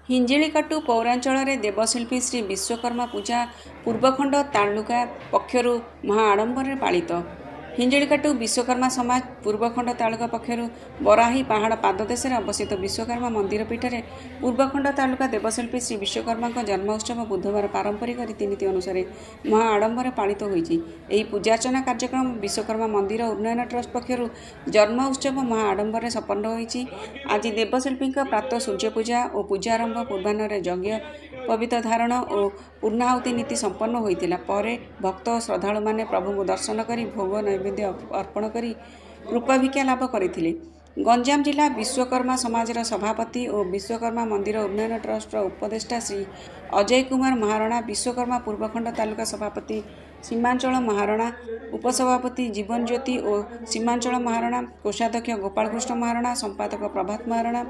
हिंजिकाटू पौरांचल देवशिल्पी श्री विश्वकर्मा पूजा पूर्वखंड तालुका पक्षर महाआडंबर पालित। हिंजिकाटू विश्वकर्मा समाज पूर्वखंड तालुका पक्षर बराही पहाड़ पाददेश अवस्थित विश्वकर्मा मंदिर पीठ में पूर्वखंड तालुका देवशिल्पी श्री विश्वकर्मा जन्म उत्सव बुधवार पारंपरिक रीतिनीति अनुसार महाआडंबर पालित होती। पूजार्चना कार्यक्रम विश्वकर्मा मंदिर उन्नयन ट्रस्ट पक्षर जन्म उत्सव महाआडंबर संपन्न होती। आज देवशिल्पी प्रातः सूर्य पूजा और पूजारंभ पूर्वाह्न यज्ञ पवित्र धारण और पूर्णाहुति नीति संपन्न होता। पर भक्त और श्रद्धालु माने प्रभु को दर्शन कर भोग नैवेद्य अर्पण कर कृपाभिक्षा लाभ करते। गंजाम जिला विश्वकर्मा समाजर सभापति और विश्वकर्मा मंदिर उन्नयन ट्रस्ट उपदेष्टा श्री अजय कुमार महाराणा, विश्वकर्मा पूर्वखंड तालुका सभापति सीमांचल महाराणा, उपसभापति जीवन ज्योति और सीमांचल महाराणा, कोषाध्यक्ष गोपाल कृष्ण महाराणा, संपादक प्रभात महाराणा,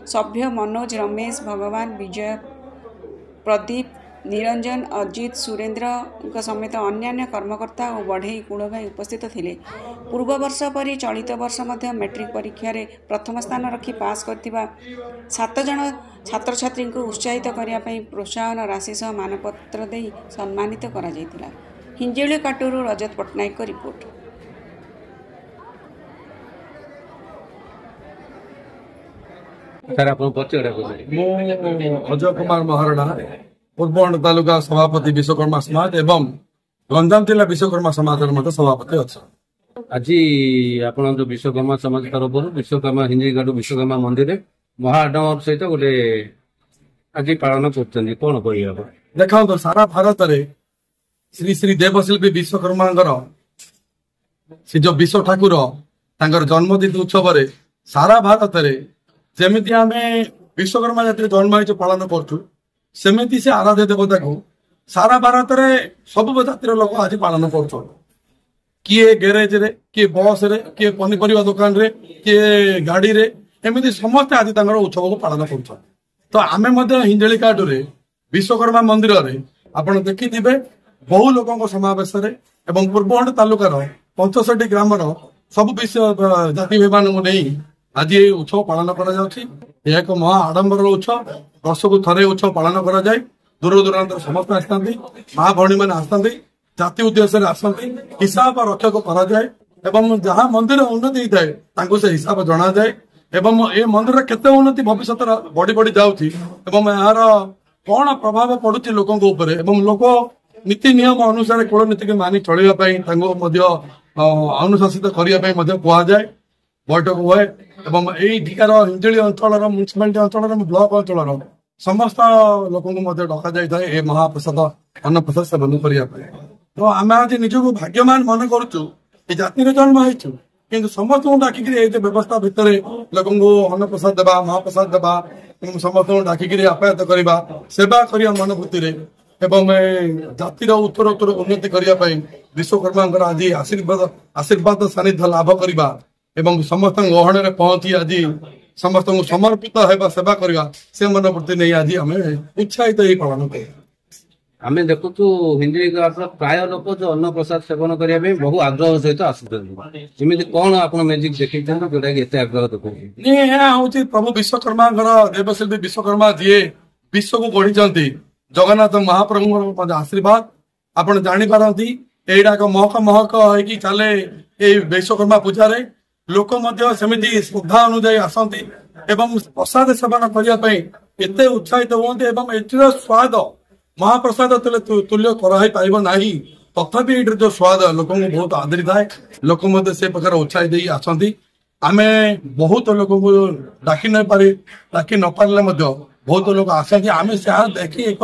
सभ्य मनोज, रमेश, भगवान, विजय, प्रदीप, निरंजन, अजित, सुरेंद्र समेत अन्य कर्मकर्ता और बढ़ई कुड़ भाई उपस्थित थे। पूर्व वर्ष परी चलित वर्ष मध्य मैट्रिक परीक्षा रे प्रथम स्थान रखी पास करथिबा 7 जन छात्र छात्री को उत्साहित करने प्रोत्साहन राशि सह मानपत्र दे सम्मानित करा जायतिला। हिंजिली काटूरू रजत पट्टनायक को रिपोर्ट। अजय कुमार महाराणा, पूर्वखंड तालुका सभापति विश्वकर्मा समाज एवं गंजाम जिला विश्वकर्मा समाज सभापति अच्छा। आज आप विश्वकर्मा समाज तरफ विश्वकर्मा हिंजिकाटू विश्वकर्मा मंदिर महाआडंबर सहित गोटे आज पालन कर कौन कह देखो सारा भारत में श्री श्री देवशिल्पी विश्वकर्मा से जो विश्व ठाकुर जन्मदिन उत्सव सारा भारत में जमी आम विश्वकर्मा जाति जन्म हो पालन करमि से आराध्य देवता को सारा भारत में सब जातिर लोक आज पालन कर किए गैरेज रे, किए बस रे, किए पनीपरिया दुकान रे, किए गाड़ी रे, एमती समस्त आज उत्सव को पालन कर। तो आम हिंजिकाटू रे विश्वकर्मा मंदिर रे आप देखिथे बहु लोकों समावेश एवं पूर्वखंड तालुकार 65 ग्राम सब विश्व जाति भाई मान नहीं आज ये उत्सव पालन कर एक महा आडंबर उत्सव। वर्ष को थे उत्सव पालन कर दूर दूरांत समस्त आसता माँ भौणी मैंने आसता जाति उद्देश्य आसती हिसाब रक्षक कर जहाँ मंदिर उन्नति होता है से हिसाब जना जाए एवं ये मंदिर केते उन्नति भविष्य बढ़ी बढ़ी जाऊँगी यार कौन प्रभाव पड़ुची लोकों ऊपर एवं लोक नीति नियम अनुसार कूल नीति की मानि चलवाई अनुशासित करने कहुए बैठक हुए एवं यहीकार हिंजिली अंचल म्यूनिसिपालिटी अंचल ब्लॉक अंचल समस्त लोक डक जाए महाप्रसाद अन्न प्रसाद सेवन करने। तो आम आज निजक भाग्यमान मन करुचु जाति जन्म हो कि समस्त डाकिक व्यवस्था भितर लोक अन्न प्रसाद देवा महाप्रसाद देवा समस्त डाकिक आप्यायत करवा सेवा करवा मनोवृत्ति एवं जातिर उत्तरोत्तर उन्नति करने विश्वकर्मा आज आशीर्वाद सानिध्य लाभ करवा एवं समस्त गहण में पहुंची आज समस्त समर्पित होगा सेवा करवा से मनोवृत्ति नहीं आज आम उत्साहित ही पालन कर। आम देखु हिंजिकाटू प्राय लोक जो अन्न प्रसाद सेवन करने बहु आग्रह सहित आसुमी कौन आप मैजिक देखते जोटा कि आग्रह देखते प्रभु विश्वकर्मा देवशिल्पी विश्वकर्मा जी विश्व को गढ़ी जगन्नाथ महाप्रभु आशीर्वाद आप जापारती यहीटा एक महक महक हो चले ये विश्वकर्मा पूजा लोक सेमती श्रद्धा अनुजाई आसती एवं प्रसाद सेवन करने एत उत्साहित हमें एवं एटर स्वाद महाप्रसाद तुल्य कराई तथापि ये जो स्वाद लोक बहुत आदरी थाए लोक से प्रकार उत्साहित आसती आम बहुत लोक डाकी न पारे बहुत लोग आसती आम से देखी एक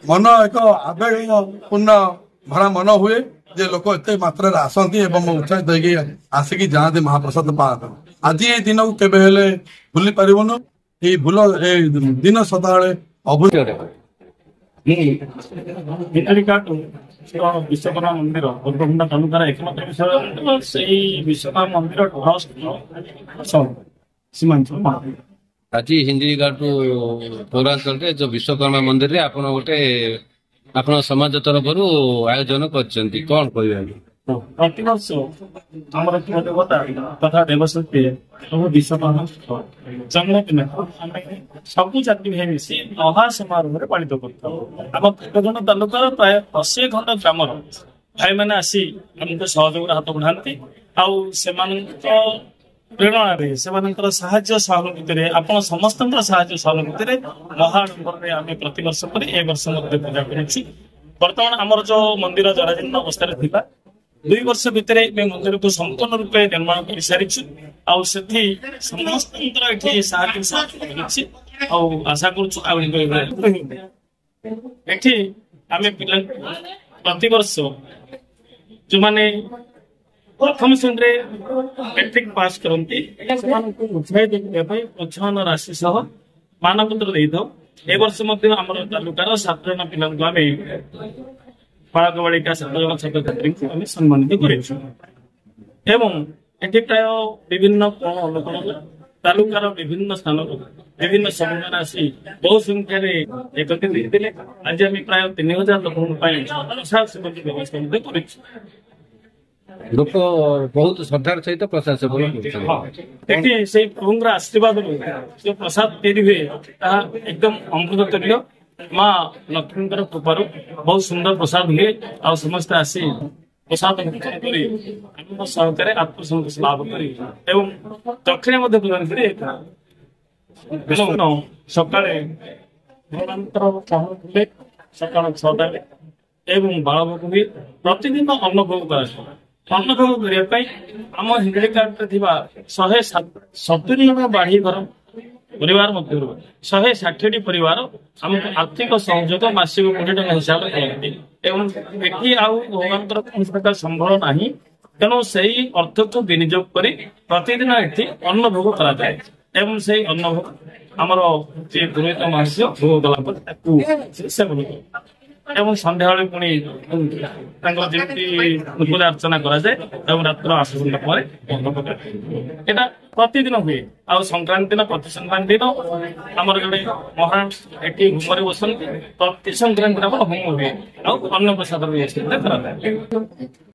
मन एक आवेगपूर्ण भरा मन हुए जे लोक एत मात्रा आसती उत्साहित होगी आसिकी जाती महाप्रसाद पाते। आज ये दिन को केवे भूली पारन ये भूल दिन सदा अभूल्य। हिंजिकाटू विश्वकर्मा मंदिर पूर्वखंड तालुकार एकमात्र विषय से विश्वकर्मा मंदिर ट्रस्ट सीमांचल आज हिंजिकाटू पौरांचल जो विश्वकर्मा मंदिर आप गोटे आप समाज तरफ आयोजन कर कौन कह ପ୍ରତିବର୍ଷ ଆମର ଦେବତା ତଥା ଦେବଶିଳ୍ପୀ ସବୁ ବିଶ୍ୱକର୍ମା ଜନ୍ମଦିନ ଆମେ ସବୁ ଜାତି ଭାଇ ମିଶି ମହା ସମାରୋହରେ ପାଳିତ କରିଥାଉ। ଆମ ଦେବଗଡ଼ ତାଲୁକାର ପ୍ରାୟ 80 ଖଣ୍ଡ ଗ୍ରାମର ଭାଇମାନେ ଆସି ଆମକୁ ସହଯୋଗରେ ହାତ ବଢାନ୍ତି। ଆଉ ସେମାନଙ୍କ ପ୍ରେରଣାରେ ସେମାନଙ୍କର ସାହାଯ୍ୟ ସହାନୁଭୂତିରେ ଆପଣ ସମସ୍ତଙ୍କର ସାହାଯ୍ୟ ସହାନୁଭୂତିରେ ମହାଆଡମ୍ବରରେ ଆମେ ପ୍ରତିବର୍ଷ କରି ଏ ବର୍ଷ ମଧ୍ୟ ପୂଜା କରିଛି। ବର୍ତ୍ତମାନ ଆମର ଯୋଉ ମନ୍ଦିର ଜରାଜୀର୍ଣ୍ଣ ଅବସ୍ଥାରେ ଥିଲା 2 ବର୍ଷ ଭିତରେ ଆମେ ମନ୍ଦିରକୁ ସମ୍ପୂର୍ଣ୍ଣ ରୂପେ ନିର୍ମାଣ କରିସାରିଛୁ। ଆଉ ସେଠି ସମସ୍ତଙ୍କର ଏଠି ସାହାଯ୍ୟ ସହଯୋଗ ମିଳିଛି। ଆଉ ଆଶା କରୁଛୁ ଆଉ ଏଠି ଆମେ ପିଲା ପ୍ରତିବର୍ଷ ଯୋଉମାନେ ପ୍ରଥମ ଶ୍ରେଣୀରେ ମେଟ୍ରିକ ପାସ୍ କରନ୍ତି ସେମାନଙ୍କୁ ଉତ୍ସାହିତ କରିବା ପାଇଁ ପ୍ରୋତ୍ସାହନ ରାଶି ସହ ମାନପତ୍ର ଦେଇଥାଉ। ଏ ବର୍ଷ ମଧ୍ୟ ଆମର ତାଲୁକାର 7 ଜଣ ପିଲାଙ୍କୁ ଆମେ ବାଳକ ବାଳିକା 7 ଜଣ ଛାତ୍ରଛାତ୍ରୀଙ୍କୁ ଆମେ ସମ୍ମାନିତ କରିଛୁ। ଏବଂ ଏଠି ପ୍ରାୟ ବିଭିନ୍ନ କୋଣ ଅନୁକୋଣ ତାଲୁକାର ବିଭିନ୍ନ ସ୍ଥାନରୁ ବିଭିନ୍ନ ସମୁଦାୟ ଆସି ବହୁ ସଂଖ୍ୟାରେ ଏକତ୍ରିତ ହୋଇଥିଲେ। ଆଜି ଆମେ ପ୍ରାୟ 3000 ଲୋକଙ୍କ ପାଇଁ ପ୍ରସାଦ ସେବନ ବ୍ୟବସ୍ଥା ମଧ୍ୟ କରିଛୁ। ଲୋକ ବହୁତ ଶ୍ରଦ୍ଧାର ସହିତ ପ୍ରସାଦ ସେବନ କରୁଛନ୍ତି। ଏଠି ସେଇ ପ୍ରଭୁଙ୍କର ଆଶୀର୍ବାଦରୁ ଯୋଉ ପ୍ରସାଦ ତିଆରି ହୁଏ ତାହା ଏକଦମ ଅମୃତ ତୁଲ୍ୟ। ମା ଲକ୍ଷ୍ମୀଙ୍କର କୃପାରୁ ବହୁତ ସୁନ୍ଦର ପ୍ରସାଦ ହୁଏ। ଆଉ ସମସ୍ତେ ଆସି ପ୍ରସାଦ ଭକ୍ଷଣ କରି ଆନନ୍ଦ ସହକାରେ ଆତ୍ମସନ୍ତୋଷ ଲାଭ କରି ଏବଂ ଦକ୍ଷିଣ ମଧ୍ୟ ପ୍ରଦାନ କରି ସକାଳେ ପହଞ୍ଚିଲେ ସକାଳ 6ଟାରେ ଏବଂ ବାଳଭୋଗ ହୁଏ। ପ୍ରତିଦିନ ଅନ୍ନଭୋଗ କରାଯାଏ। ଅନ୍ନଭୋଗ କରିବା ପାଇଁ ଆମ ହିଞ୍ଜିଳିକାଟରେ ଥିବା 170 ଜଣ ବାଢି ଘର ପରିବାର ମଧ୍ୟରୁ 160ଟି ପରିବାର ଆମକୁ ଆର୍ଥିକ ସହଯୋଗ ମାସିକ 20 ଟଙ୍କା ହିସାବରେ କରନ୍ତି। ଏବଂ ଏଠି ଆଉ ଭଗବାନଙ୍କର କୌଣସି ପ୍ରକାର ସମ୍ବଳ ନାହିଁ। ତେଣୁ ସେଇ ଅର୍ଥକୁ ବିନିଯୋଗ କରି ପ୍ରତିଦିନ ଏଠି ଅନ୍ନଭୋଗ କରାଯାଏ। ଏବଂ ସେଇ ଅନ୍ନଭୋଗ ଆମର ଯିଏ ପୁରୋହିତ ମହାଶୟ ଭୋଗ କଲା ପରେ ତାକୁ ସେବନ କରେ। ଏବଂ ସନ୍ଧ୍ୟାବେଳେ ପୁଣି ତାଙ୍କର ଯେମିତି ପୂଜା ଅର୍ଚ୍ଚନା କରାଯାଏ ଏବଂ ରାତ୍ର 8 ଘଣ୍ଟା ପରେ ଏଟା ପ୍ରତିଦିନ ହୁଏ। ଆଉ ସଂକ୍ରାନ୍ତି ଦିନ ପ୍ରତି ସଂକ୍ରାନ୍ତି ଦିନ ଆମର ଜଣେ ମହାରାଜ ଏଠି ହୋମରେ ବସନ୍ତି। ପ୍ରତି ସଂକ୍ରାନ୍ତି ଦିନ ଆମର ହୋମ ହୁଏ ଆଉ ଅନ୍ନ ପ୍ରସାଦ ବ୍ୟବସ୍ଥା କରାଯାଏ।